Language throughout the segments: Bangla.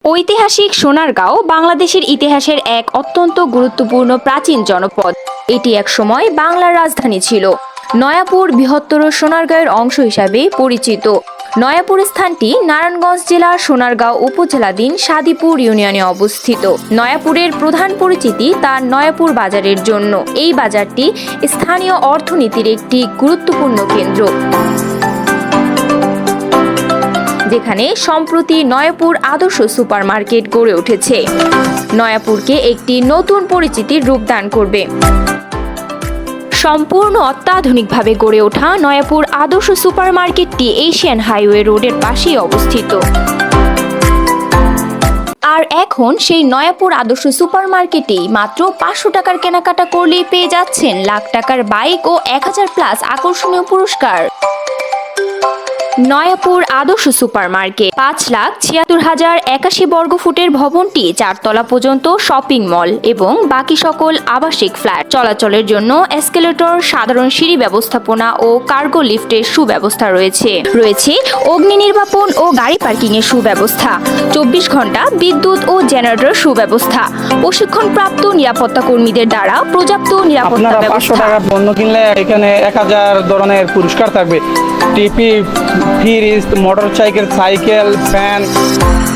ঐতিহাসিক সোনারগাঁও বাংলাদেশের ইতিহাসের এক অত্যন্ত গুরুত্বপূর্ণ প্রাচীন জনপদ। এটি একসময় বাংলার রাজধানী ছিল। নয়াপুর বৃহত্তর সোনারগাঁওয়ের অংশ হিসাবে পরিচিত। নয়াপুর স্থানটি নারায়ণগঞ্জ জেলার সোনারগাঁও উপজেলাধীন সাদিপুর ইউনিয়নে অবস্থিত। নয়াপুরের প্রধান পরিচিতি তার নয়াপুর বাজারের জন্য। এই বাজারটি স্থানীয় অর্থনীতির একটি গুরুত্বপূর্ণ কেন্দ্র, যেখানে সম্প্রতি নয়াপুর আদর্শ সুপার মার্কেট গড়ে উঠেছে। নয়াপুরকে একটি নতুন পরিচিতির রূপদান করবে। সম্পূর্ণ অত্যাধুনিকভাবে গড়ে ওঠা নয়াপুর আদর্শ সুপার মার্কেটটি এশিয়ান হাইওয়ে রোডের পাশেই অবস্থিত। আর এখন সেই নয়াপুর আদর্শ সুপার মার্কেটেই মাত্র 500 টাকার কেনাকাটা করলেই পেয়ে যাচ্ছেন লাখ টাকার বাইক ও 1000+ আকর্ষণীয় পুরস্কার। নয়াপুর আদর্শ সুপার মার্কেট 5,76,081 বর্গফুটের ভবনটি 4 তলা পর্যন্ত শপিং মল এবং বাকি সকল আবাসিক ফ্ল্যাট। চলাচলের জন্য এসকেলেটর, সাধারণ সিঁড়ি ব্যবস্থাপনা ও কার্গো লিফটের সুব্যবস্থা রয়েছে অগ্নি নির্বাপন ও গাড়ি পার্কিং এর সুব্যবস্থা, 24 ঘন্টা বিদ্যুৎ ও জেনারেটর সুব্যবস্থা, প্রশিক্ষণপ্রাপ্ত নিরাপত্তা কর্মীদের দ্বারা পর্যাপ্ত নিরাপত্তা ব্যবস্থা। 500 টাকা পণ্য কিনলে এখানে 1000 ধরনের পুরস্কার থাকবে। টিপি, ফ্রিজ, মোটরসাইকেল, সাইকেল, ফ্যান,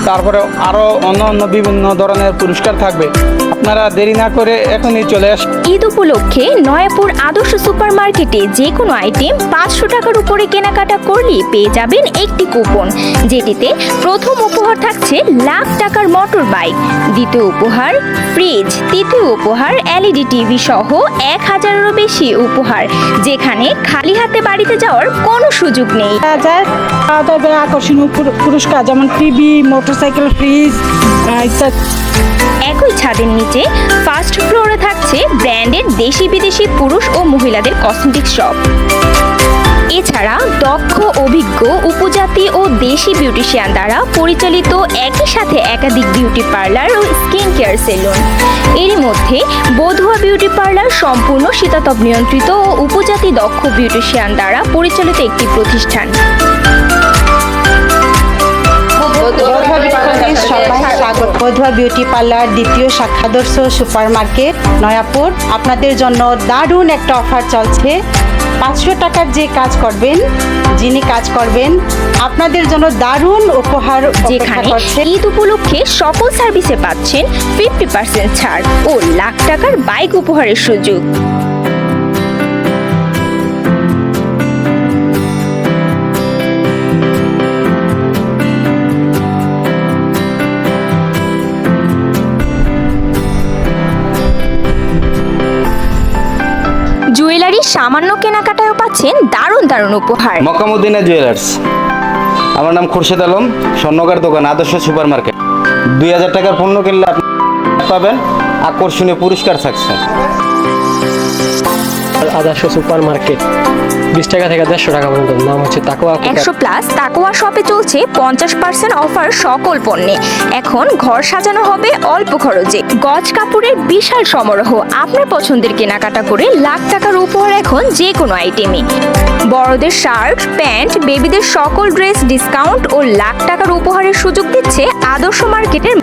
তারপরে আরো অন্য বিভিন্ন ধরনের পুরস্কার থাকবে। আপনারা দেরি না করে এখনই চলে আসুন। ঈদ উপলক্ষে নয়াপুর আদর্শ সুপার মার্কেটে যে কোনো আইটেম 500 টাকার উপরে কেনাকাটা করলে পেয়ে যাবেন একটি কুপন, যেটিতে প্রথম উপহার থাকছে লাখ টাকার মোটর বাইক, দ্বিতীয় উপহার ফ্রিজ, তৃতীয় উপহার এলইডি টিভি সহ 1000-এরও বেশি উপহার, যেখানে খালি হাতে বাড়িতে যাওয়ার কোনো সুযোগ নেই। আকর্ষণীয় পুরস্কার যেমন টিভি, মোটরসাইকেল, ফ্রিজ ইত্যাদি। একই ছাদের নিচে ফার্স্ট ফ্লোরে থাকছে ব্র্যান্ডের দেশি বিদেশি পুরুষ ও মহিলাদের কসমেটিক্স শপ। এছাড়া দক্ষ, অভিজ্ঞ উপজাতি ও দেশি বিউটিশিয়ান দ্বারা পরিচালিত একই সাথে একাধিক বিউটি পার্লার ও স্কিন কেয়ার সেলুন। এরই মধ্যে বধুয়া বিউটি পার্লার সম্পূর্ণ শীতাতপ নিয়ন্ত্রিত ও উপজাতি দক্ষ বিউটিশিয়ান দ্বারা পরিচালিত একটি প্রতিষ্ঠান। বধুয়া বিউটি পার্লার দ্বিতীয় শাখা আদর্শ সুপার মার্কেট নয়াপুর আপনাদের জন্য দারুণ একটা অফার চলছে। 500 টাকার যে কাজ করবেন, যিনি কাজ করবেন, আপনাদের জন্য দারুণ উপহার যেখানে ঈদ উপলক্ষে সকল সার্ভিসে পাচ্ছেন 50% ছাড় ও লাখ টাকার বাইক উপহারের সুযোগ। জুয়েলারি সামান্য কেনাকাটায়ও পাচ্ছেন দারুণ উপহার। Mecca Medina jewellers. আমার নাম খুরশেদ আলম, স্বর্ণকার দোকান আদর্শ সুপার মার্কেট। 2000 টাকার পণ্য কিনলে আপনি পাবেন আকর্ষণীয় পুরস্কার থাকছে। আদর্শ সুপার মার্কেট 20 টাকা থেকে 150 টাকা পর্যন্ত। নাম হচ্ছে তাকওয়া। 100+ তাকওয়া শপে চলছে 50% অফার সকল পণ্যে। এখন ঘর সাজানো হবে অল্প খরচে। গজ কাপড়ের বিশাল সমারোহ। আপনার পছন্দের কেনাকাটা করে লাখ টাকার উপহার এখন যে কোনো আইটেমে। বড়দের শার্ট, প্যান্ট, বেবিদের সকল ড্রেস ডিসকাউন্ট ও লাখ টাকার উপহারের সুযোগ দিচ্ছে আদর্শ মার্কেটের।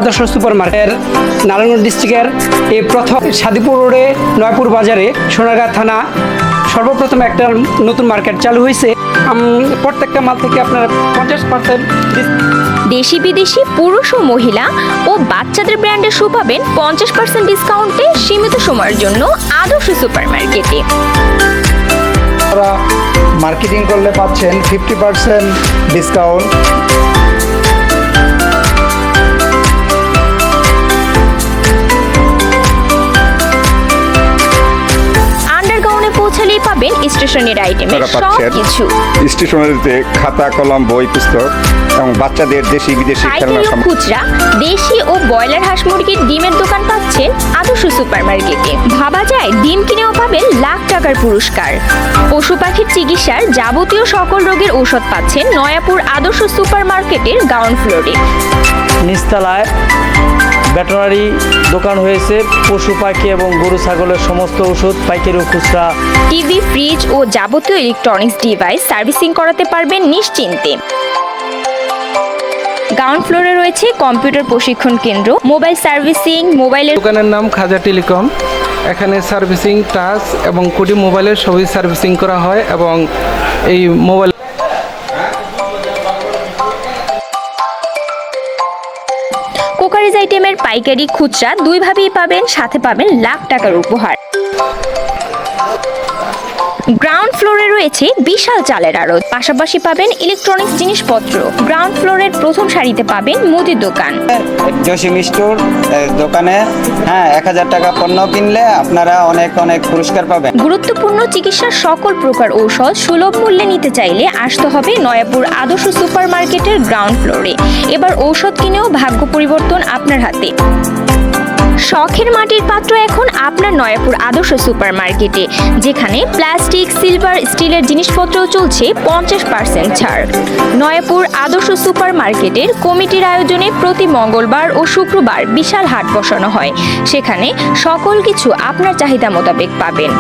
আদর্শ সুপার মার্কেট নারায়ণগঞ্জ ডিস্ট্রিক্টের এই প্রথম সাদিপুর রোডে নয়াপুর বাজারে সোনারগাঁ থানা সর্বপ্রথম একটা নতুন মার্কেট চালু হয়েছে। প্রত্যেকটা মাল থেকে আপনারা 50% দেশি বিদেশি পুরুষ ও মহিলা ও বাচ্চাদের ব্র্যান্ডের শু পাবেন 50% ডিসকাউন্টে সীমিত সময়ের জন্য আদর্শ সুপার মার্কেটে। মার্কেটিং করলে পাচ্ছেন 50% ডিসকাউন্ট। পৌঁছালেই পাবেন স্টেশনারি আইটেমের সবকিছু। স্টেশনারিতে খাতা, কলম, বই, পুস্তক এবং বাচ্চাদের দেশি বিদেশি খেলনা সামগ্রী। খুচরা দেশি ও ব্রয়লার হাঁস মুরগির ডিমের দোকান পাচ্ছেন আদর্শ সুপার মার্কেটে। ভাবা যায় ডিম কিনেও পাবেন লাখ টাকার পুরস্কার। পশু পাখির চিকিৎসার যাবতীয় সকল রোগের ঔষধ পাচ্ছেন নয়াপুর আদর্শ সুপার মার্কেটের গ্রাউন্ড ফ্লোরে। নিচতলায় ভেটেরিনারি দোকান হয়েছে, পশু পাখি এবং গরু ছাগলের সমস্ত ওষুধ পাইকারি ও খুচরা। টিভি, ফ্রিজ ও যাবতীয় ইলেকট্রনিক্স ডিভাইস সার্ভিসিং করাতে পারবেন নিশ্চিন্তে। গ্রাউন্ড ফ্লোরে রয়েছে কম্পিউটার প্রশিক্ষণ কেন্দ্র, মোবাইল সার্ভিসিং, মোবাইলের দোকানের নাম খাজা টেলিকম। এখানে সার্ভিসিং, টাচ এবং কোটি মোবাইলের সবই সার্ভিসিং করা হয় এবং এই মোবাইল কুকারিজ আইটেমের পাইকারি, খুচরা দুইভাবেই পাবেন, সাথে পাবেন লাখ টাকার উপহার। গ্রাউন্ড ফ্লোরে রয়েছে বিশাল চালের আড়ত, পাশাপাশি পাবেন ইলেকট্রনিক্স জিনিসপত্র। গ্রাউন্ড ফ্লোরের প্রথম সারিতে পাবেন মুদির দোকান। জসিম স্টোর দোকানে 1000 টাকা পণ্য কিনলে আপনারা অনেক অনেক পুরস্কার পাবেন। গুরুত্বপূর্ণ চিকিৎসার সকল প্রকার ঔষধ সুলভ মূল্যে নিতে চাইলে আসতে হবে নয়াপুর আদর্শ সুপার মার্কেটের গ্রাউন্ড ফ্লোরে। এবার ঔষধ কিনেও ভাগ্য পরিবর্তন আপনার হাতে। শখের মাটির পাত্র এখন আপনার নয়াপুর আদর্শ সুপার মার্কেটে, যেখানে প্লাস্টিক, সিলভার, স্টিলের জিনিসপত্রও চলছে 50% ছাড়। নয়াপুর আদর্শ সুপার মার্কেটের কমিটির আয়োজনে প্রতি মঙ্গলবার ও শুক্রবার বিশাল হাট বসানো হয়। সেখানে সকল কিছু আপনার চাহিদা মোতাবেক পাবেন।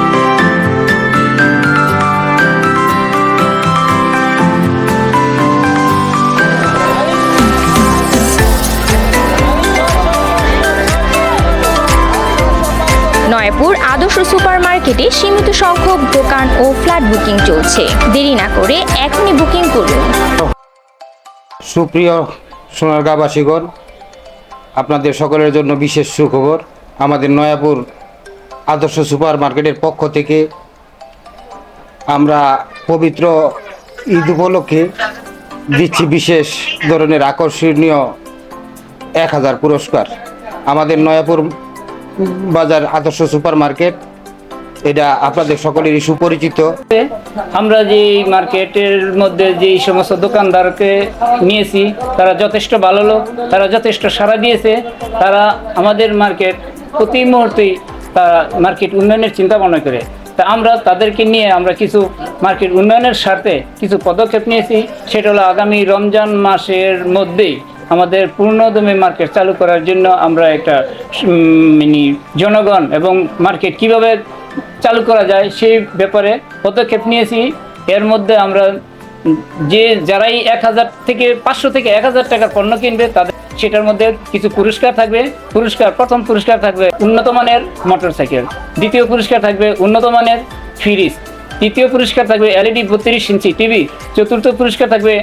নয়াপুর আদর্শ সুপার মার্কেটে সীমিত সংখ্যক দোকান ও ফ্ল্যাট বুকিং চলছে। দেরি না করে এখনই বুকিং করুন। সুপ্রিয় সোনারগাঁবাসীগণ, আপনাদের সকলের জন্য বিশেষ সুখবর। আমাদের নয়াপুর আদর্শ সুপার মার্কেটের পক্ষ থেকে আমরা পবিত্র ঈদ উপলক্ষে দিচ্ছি বিশেষ ধরনের আকর্ষণীয় 1000 পুরস্কার। আমাদের নয়াপুর বাজার আদর্শ সুপার মার্কেট, এটা আপনাদের সকলেরই সুপরিচিত। আমরা যে মার্কেটের মধ্যে যে সমস্ত দোকানদারকে নিয়েছি, তারা যথেষ্ট ভালো লোক, তারা যথেষ্ট সাড়া দিয়েছে। তারা আমাদের মার্কেট প্রতি মুহূর্তেই তারা মার্কেট উন্নয়নের চিন্তা ভাবনা করে। তা আমরা তাদেরকে নিয়ে আমরা কিছু মার্কেট উন্নয়নের স্বার্থে কিছু পদক্ষেপ নিয়েছি। সেটা হলো আগামী রমজান মাসের মধ্যেই আমাদের পূর্ণদমে মার্কেট চালু করার জন্য আমরা একটা জনগণ এবং মার্কেট কিভাবে চালু করা যায় সেই ব্যাপারে পদক্ষেপ নিয়েছি। এর মধ্যে আমরা যারাই 1000 থেকে 500 থেকে 1000 টাকার পণ্য কিনবে তাদের সেটার মধ্যে কিছু পুরস্কার থাকবে। প্রথম পুরস্কার থাকবে উন্নত মানের মোটরসাইকেল, দ্বিতীয় পুরস্কার থাকবে উন্নত মানের ফ্রিজ, তৃতীয় পুরস্কার থাকবে LED 32 ইঞ্চি টিভি, চতুর্থ পুরস্কার থাকবে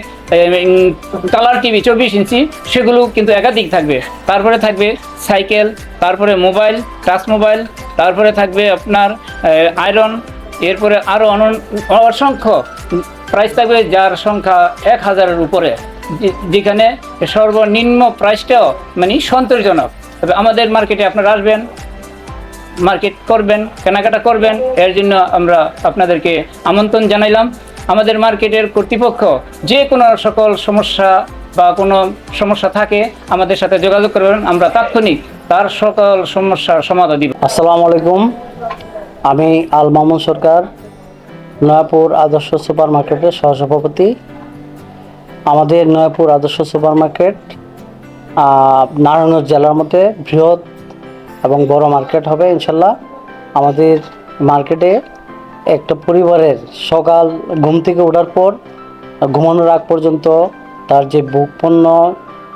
কালার টিভি 24 ইঞ্চি, সেগুলো কিন্তু একাধিক থাকবে। তারপরে থাকবে সাইকেল, তারপরে মোবাইল, টাচ মোবাইল, তারপরে থাকবে আপনার আয়রন, এরপরে আরও অসংখ্য প্রাইস থাকবে, যার সংখ্যা 1000-এর উপরে, যেখানে সর্বনিম্ন প্রাইসটাও সন্তোষজনক। তবে আমাদের মার্কেটে আপনারা আসবেন, মার্কেট করবেন, কেনাকাটা করবেন, এর জন্য আমরা আপনাদেরকে আমন্ত্রণ জানাইলাম। আমাদের মার্কেটের কর্তৃপক্ষ যে কোনো সকল সমস্যা বা কোনো সমস্যা থাকে আমাদের সাথে যোগাযোগ করবেন, আমরা তাৎক্ষণিক তার সকল সমস্যার সমাধান দিব। আসসালামু আলাইকুম, আমি আল মামুন সরকার, নয়াপুর আদর্শ সুপার মার্কেটের সহসভাপতি। আমাদের নয়াপুর আদর্শ সুপার মার্কেট নারায়ণগঞ্জ জেলার মধ্যে বৃহৎ এবং বড় মার্কেট হবে ইনশাল্লাহ। আমাদের মার্কেটে একটা পরিবারের সকাল ঘুম থেকে ওঠার পর ঘুমানোর আগ পর্যন্ত তার যে পণ্য,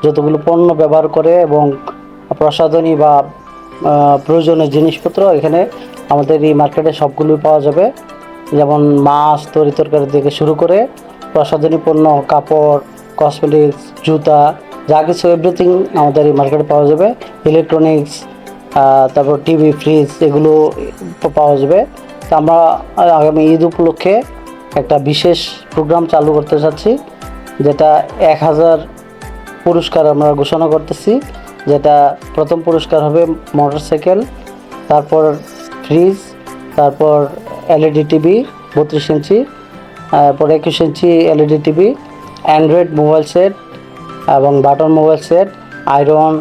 যতগুলো পণ্য ব্যবহার করে এবং প্রসাধনী বা প্রয়োজনীয় জিনিসপত্র এখানে আমাদের এই মার্কেটে সবগুলোই পাওয়া যাবে। যেমন মাছ, তরিতরকারি থেকে শুরু করে প্রসাধনী পণ্য, কাপড়, কসমেটিক্স, জুতা, যা কিছু এভরিথিং আমাদের এই মার্কেটে পাওয়া যাবে। ইলেকট্রনিক্স, তারপর টিভি, ফ্রিজ, এগুলো পাওয়া যাবে। তো আমরা আগামী ঈদ উপলক্ষে একটা বিশেষ প্রোগ্রাম চালু করতে চাচ্ছি, যেটা 1000 পুরস্কার আমরা ঘোষণা করতেছি। যেটা প্রথম পুরস্কার হবে মোটরসাইকেল, তারপর ফ্রিজ, তারপর LED টিভি 32 ইঞ্চি, তারপর 21 inch LED TV, Android mobile set এবং button mobile set, iron,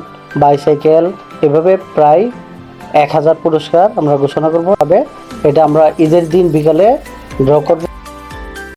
bicycle, এভাবে প্রায় 1000 পুরস্কার আমরা ঘোষণা করবো। তবে এটা আমরা ঈদের দিন বিকালে ড্র করব।